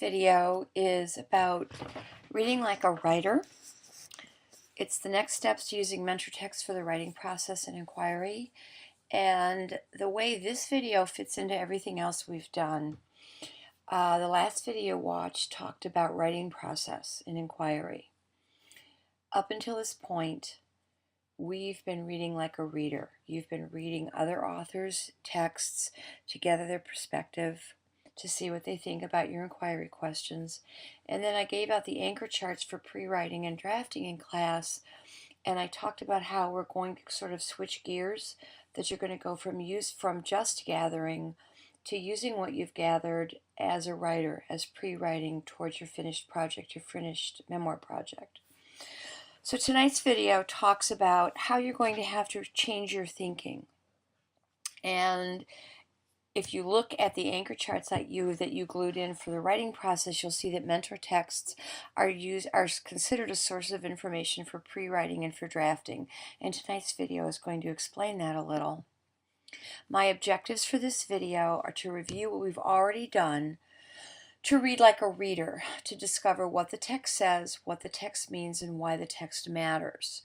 video is about reading like a writer. It's the next steps to using mentor text for the writing process and inquiry, and the way this video fits into everything else we've done. The last video watched talked about writing process and inquiry. Up until this point, we've been reading like a reader. You've been reading other authors' texts to gather their perspective, to see what they think about your inquiry questions. And then I gave out the anchor charts for pre-writing and drafting in class, and I talked about how we're going to sort of switch gears, that you're going to go from just gathering to using what you've gathered as a writer, as pre-writing towards your finished project, your finished memoir project. So tonight's video talks about how you're going to have to change your thinking. And if you look at the anchor charts that you glued in for the writing process, you'll see that mentor texts are considered a source of information for pre-writing and for drafting. And tonight's video is going to explain that a little. My objectives for this video are to review what we've already done, to read like a reader, to discover what the text says, what the text means, and why the text matters.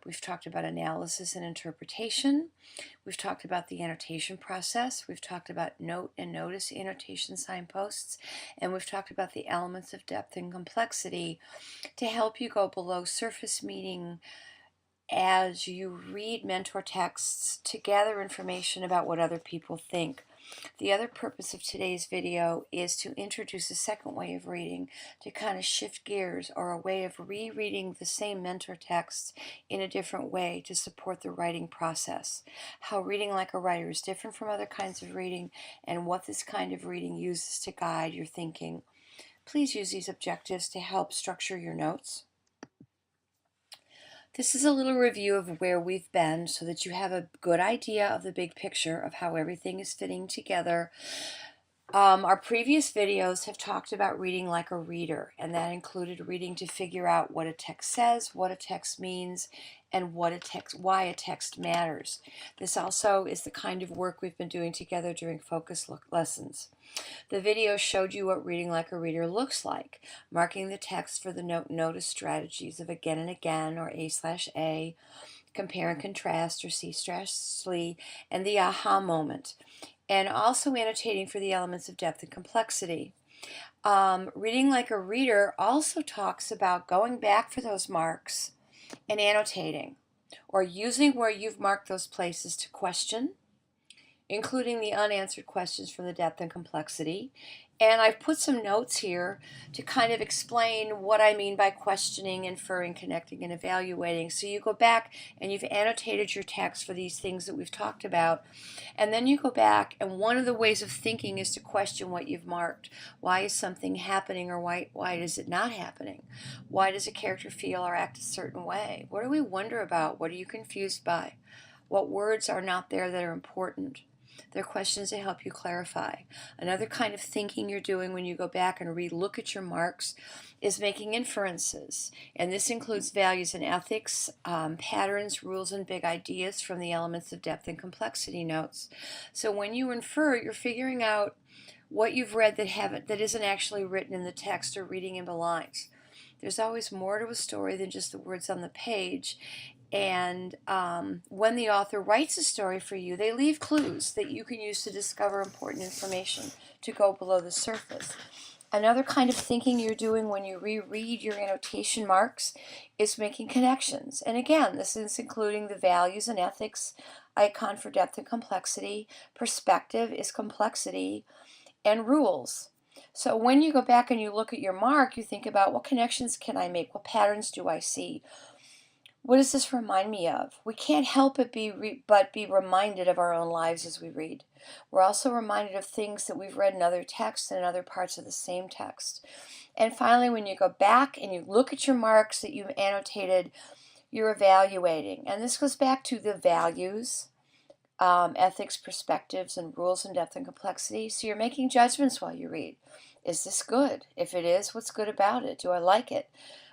We've talked about analysis and interpretation. We've talked about the annotation process. We've talked about note and notice annotation signposts. And we've talked about the elements of depth and complexity to help you go below surface meaning as you read mentor texts to gather information about what other people think. The other purpose of today's video is to introduce a second way of reading, to kind of shift gears, or a way of rereading the same mentor text in a different way to support the writing process. How reading like a writer is different from other kinds of reading, and what this kind of reading uses to guide your thinking. Please use these objectives to help structure your notes. This is a little review of where we've been so that you have a good idea of the big picture of how everything is fitting together. Our previous videos have talked about reading like a reader, and that included reading to figure out what a text says, what a text means, and why a text matters. This also is the kind of work we've been doing together during focus lessons. The video showed you what reading like a reader looks like, marking the text for the note-notice strategies of again and again, or A/A, compare and contrast, or C/C, and the aha moment, and also annotating for the elements of depth and complexity. Reading like a reader also talks about going back for those marks and annotating, or using where you've marked those places to question, including the unanswered questions from the depth and complexity. And I've put some notes here to kind of explain what I mean by questioning, inferring, connecting, and evaluating. So you go back and you've annotated your text for these things that we've talked about. And then you go back, and one of the ways of thinking is to question what you've marked. Why is something happening, or why is it not happening? Why does a character feel or act a certain way? What do we wonder about? What are you confused by? What words are not there that are important? They're questions that help you clarify. Another kind of thinking you're doing when you go back and re-look at your marks is making inferences. And this includes values and ethics, patterns, rules, and big ideas from the elements of depth and complexity notes. So when you infer, you're figuring out what you've read that isn't actually written in the text or reading in the lines. There's always more to a story than just the words on the page. And when the author writes a story for you, they leave clues that you can use to discover important information to go below the surface. Another kind of thinking you're doing when you reread your annotation marks is making connections. And again, this is including the values and ethics icon for depth and complexity, perspective is complexity, and rules. So when you go back and you look at your mark, you think about, what connections can I make? What patterns do I see? What does this remind me of? We can't help but be reminded of our own lives as we read. We're also reminded of things that we've read in other texts and in other parts of the same text. And finally, when you go back and you look at your marks that you've annotated, you're evaluating. And this goes back to the values, ethics, perspectives, and rules and depth and complexity. So you're making judgments while you read. Is this good? If it is, what's good about it? Do I like it?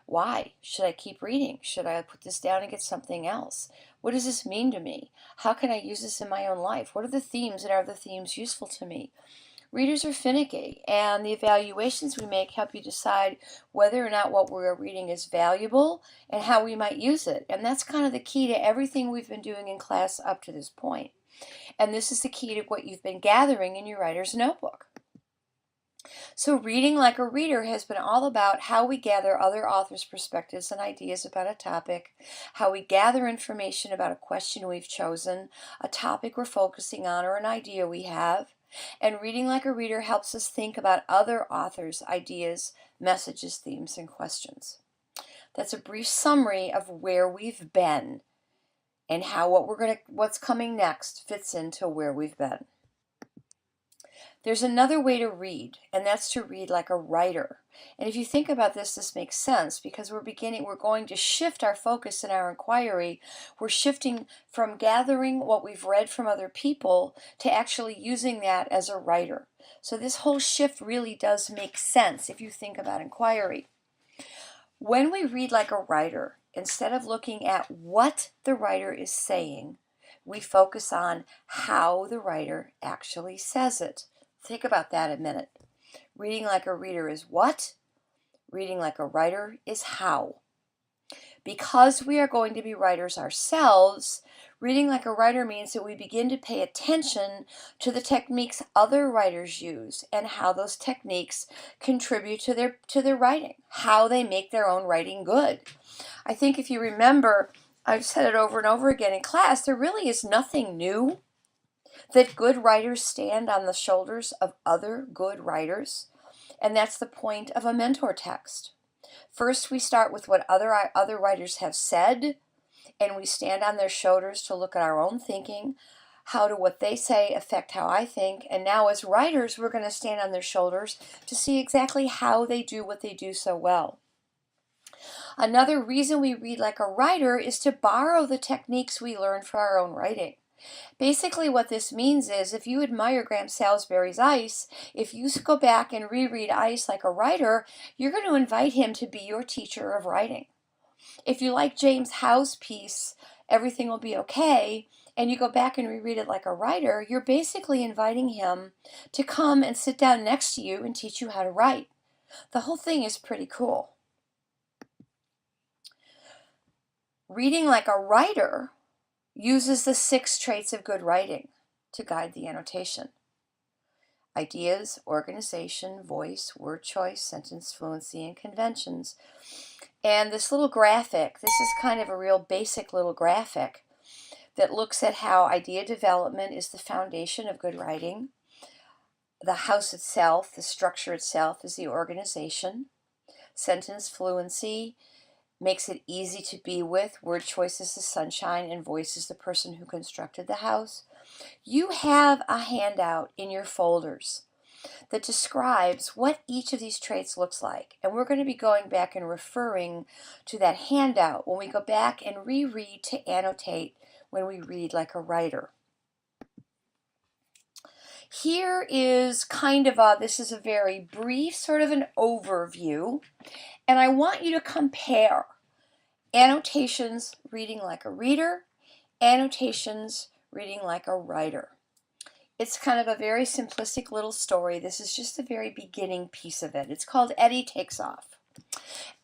Why? Should I keep reading? Should I put this down and get something else? What does this mean to me? How can I use this in my own life? What are the themes, and are the themes useful to me? Readers are finicky, and the evaluations we make help you decide whether or not what we're reading is valuable and how we might use it. And that's kind of the key to everything we've been doing in class up to this point. And this is the key to what you've been gathering in your writer's notebook. So reading like a reader has been all about how we gather other authors' perspectives and ideas about a topic, how we gather information about a question we've chosen, a topic we're focusing on, or an idea we have. And reading like a reader helps us think about other authors' ideas, messages, themes, and questions. That's a brief summary of where we've been and how what's coming next fits into where we've been. There's another way to read, and that's to read like a writer. And if you think about this, this makes sense because we're going to shift our focus in our inquiry. We're shifting from gathering what we've read from other people to actually using that as a writer. So this whole shift really does make sense if you think about inquiry. When we read like a writer, instead of looking at what the writer is saying, we focus on how the writer actually says it. Think about that a minute. Reading like a reader is what? Reading like a writer is how. Because we are going to be writers ourselves, reading like a writer means that we begin to pay attention to the techniques other writers use and how those techniques contribute to their writing, how they make their own writing good. I think if you remember, I've said it over and over again in class, there really is nothing new. That good writers stand on the shoulders of other good writers, and that's the point of a mentor text. First, we start with what other writers have said, and we stand on their shoulders to look at our own thinking. How do what they say affect how I think? And now as writers, we're going to stand on their shoulders to see exactly how they do what they do so well. Another reason we read like a writer is to borrow the techniques we learn for our own writing. Basically what this means is if you admire Graham Salisbury's Ice, if you go back and reread Ice like a writer, you're going to invite him to be your teacher of writing. If you like James Howe's piece, Everything Will Be Okay, and you go back and reread it like a writer, you're basically inviting him to come and sit down next to you and teach you how to write. The whole thing is pretty cool. Reading like a writer uses the 6 traits of good writing to guide the annotation. Ideas, organization, voice, word choice, sentence fluency, and conventions. And this little graphic, this is kind of a real basic little graphic that looks at how idea development is the foundation of good writing. The house itself, the structure itself, is the organization. Sentence fluency makes it easy to be with. Word choice is the sunshine, and voice is the person who constructed the house. You have a handout in your folders that describes what each of these traits looks like. And we're going to be going back and referring to that handout when we go back and reread to annotate when we read like a writer. Here is this is a very brief sort of an overview, and I want you to compare annotations reading like a reader, annotations reading like a writer. It's kind of a very simplistic little story. This is just the very beginning piece of it. It's called Eddie Takes Off.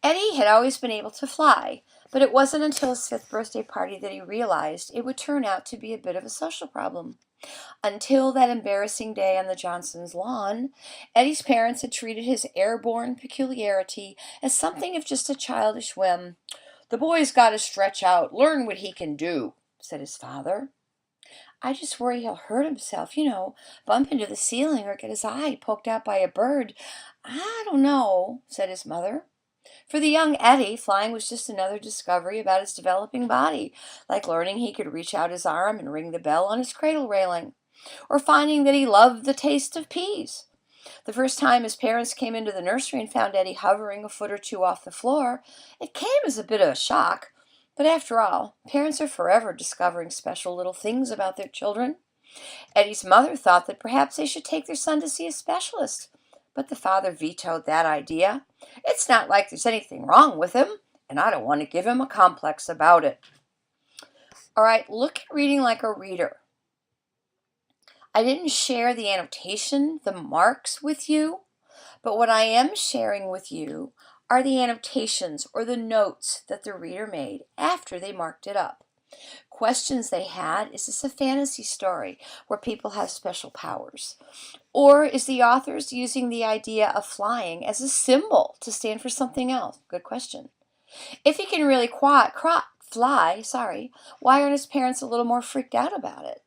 Eddie had always been able to fly, but it wasn't until his 5th birthday party that he realized it would turn out to be a bit of a social problem. Until that embarrassing day on the Johnsons' lawn, Eddie's parents had treated his airborne peculiarity as something of just a childish whim. "The boy's got to stretch out, learn what he can do," said his father. "I just worry he'll hurt himself, bump into the ceiling or get his eye poked out by a bird." "I don't know," said his mother. For the young Eddie, flying was just another discovery about his developing body, like learning he could reach out his arm and ring the bell on his cradle railing, or finding that he loved the taste of peas. The first time his parents came into the nursery and found Eddie hovering a foot or 2 off the floor, it came as a bit of a shock. But after all, parents are forever discovering special little things about their children. Eddie's mother thought that perhaps they should take their son to see a specialist, but the father vetoed that idea. "It's not like there's anything wrong with him, and I don't want to give him a complex about it." All right, look at reading like a reader. I didn't share the annotation, the marks with you, but what I am sharing with you are the annotations or the notes that the reader made after they marked it up. Questions they had: is this a fantasy story where people have special powers? Or is the author's using the idea of flying as a symbol to stand for something else? Good question. If he can really fly, why aren't his parents a little more freaked out about it?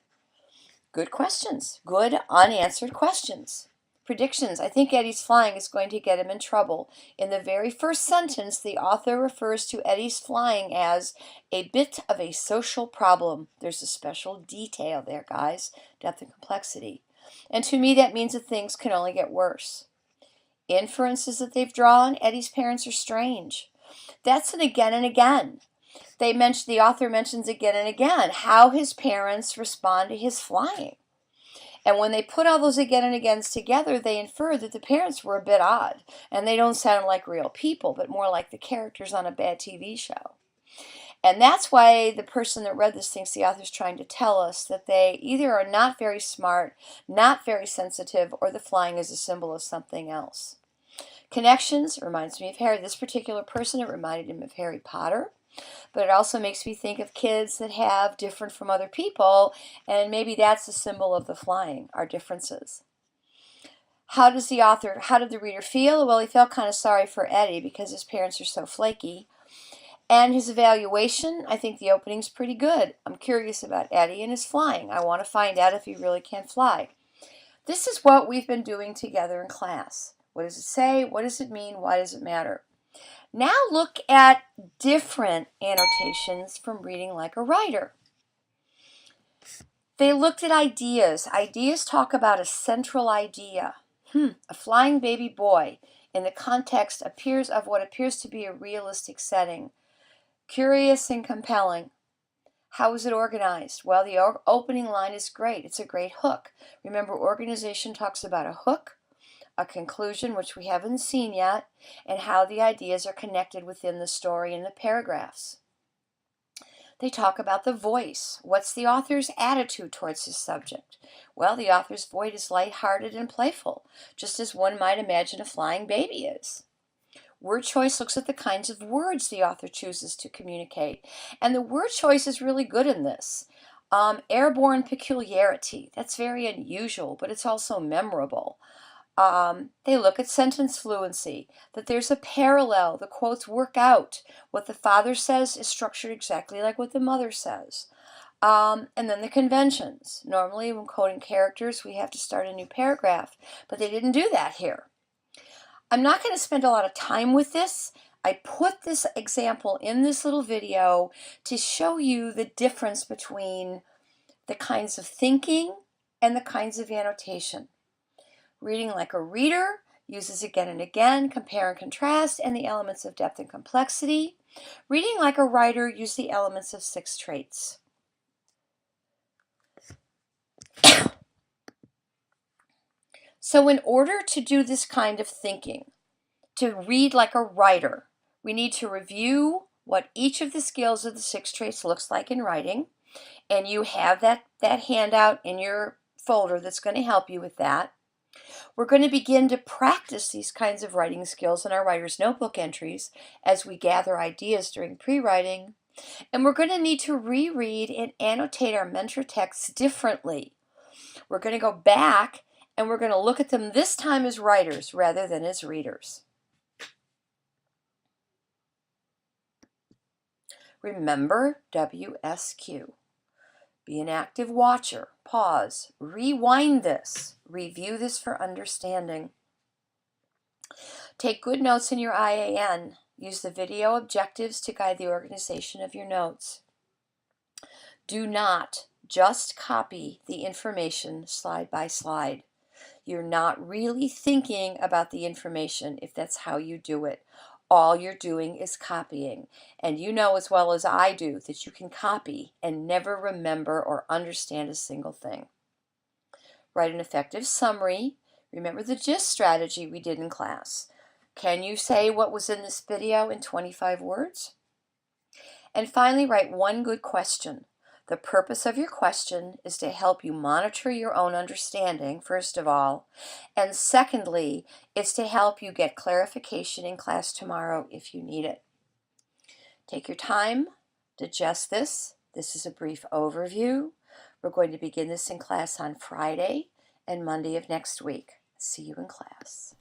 Good questions. Good unanswered questions. Predictions. I think Eddie's flying is going to get him in trouble. In the very first sentence, the author refers to Eddie's flying as a bit of a social problem. There's a special detail there, guys. Depth and complexity. And to me, that means that things can only get worse. Inferences that they've drawn: Eddie's parents are strange. That's an again and again. The author mentions again and again how his parents respond to his flying. And when they put all those again and agains together, they infer that the parents were a bit odd, and they don't sound like real people, but more like the characters on a bad TV show. And that's why the person that read this thinks the author's trying to tell us that they either are not very smart, not very sensitive, or the flying is a symbol of something else. Connections reminds me of Harry. This particular person, it reminded him of Harry Potter. But it also makes me think of kids that have different from other people, and maybe that's the symbol of the flying, our differences. How did the reader feel? Well, he felt kind of sorry for Eddie because his parents are so flaky. And his evaluation, I think the opening's pretty good. I'm curious about Eddie and his flying. I want to find out if he really can fly. This is what we've been doing together in class. What does it say? What does it mean? Why does it matter? Now look at different annotations from Reading Like a Writer. They looked at ideas. Ideas talk about a central idea. A flying baby boy in the context of what appears to be a realistic setting. Curious and compelling. How is it organized? Well, the opening line is great. It's a great hook. Remember, organization talks about a hook, a conclusion, which we haven't seen yet, and how the ideas are connected within the story in the paragraphs. They talk about the voice. What's the author's attitude towards his subject? Well, the author's voice is lighthearted and playful, just as one might imagine a flying baby is. Word choice looks at the kinds of words the author chooses to communicate, and the word choice is really good in this. Airborne peculiarity, that's very unusual, but it's also memorable. They look at sentence fluency, that there's a parallel, the quotes work out. What the father says is structured exactly like what the mother says. And then the conventions. Normally when quoting characters we have to start a new paragraph, but they didn't do that here. I'm not going to spend a lot of time with this. I put this example in this little video to show you the difference between the kinds of thinking and the kinds of annotation. Reading Like a Reader uses again and again, compare and contrast, and the elements of depth and complexity. Reading Like a Writer uses the elements of 6 traits. So in order to do this kind of thinking, to read like a writer, we need to review what each of the skills of the 6 traits looks like in writing. And you have that handout in your folder that's going to help you with that. We're going to begin to practice these kinds of writing skills in our writer's notebook entries as we gather ideas during pre-writing. And we're going to need to reread and annotate our mentor texts differently. We're going to go back and we're going to look at them this time as writers rather than as readers. Remember WSQ. Be an active watcher. Pause. Rewind this. Review this for understanding. Take good notes in your IAN. Use the video objectives to guide the organization of your notes. Do not just copy the information slide by slide. You're not really thinking about the information if that's how you do it. All you're doing is copying. And you know as well as I do that you can copy and never remember or understand a single thing. Write an effective summary. Remember the GIST strategy we did in class. Can you say what was in this video in 25 words? And finally, write one good question. The purpose of your question is to help you monitor your own understanding, first of all, and secondly, it's to help you get clarification in class tomorrow if you need it. Take your time, digest this. This is a brief overview. We're going to begin this in class on Friday and Monday of next week. See you in class.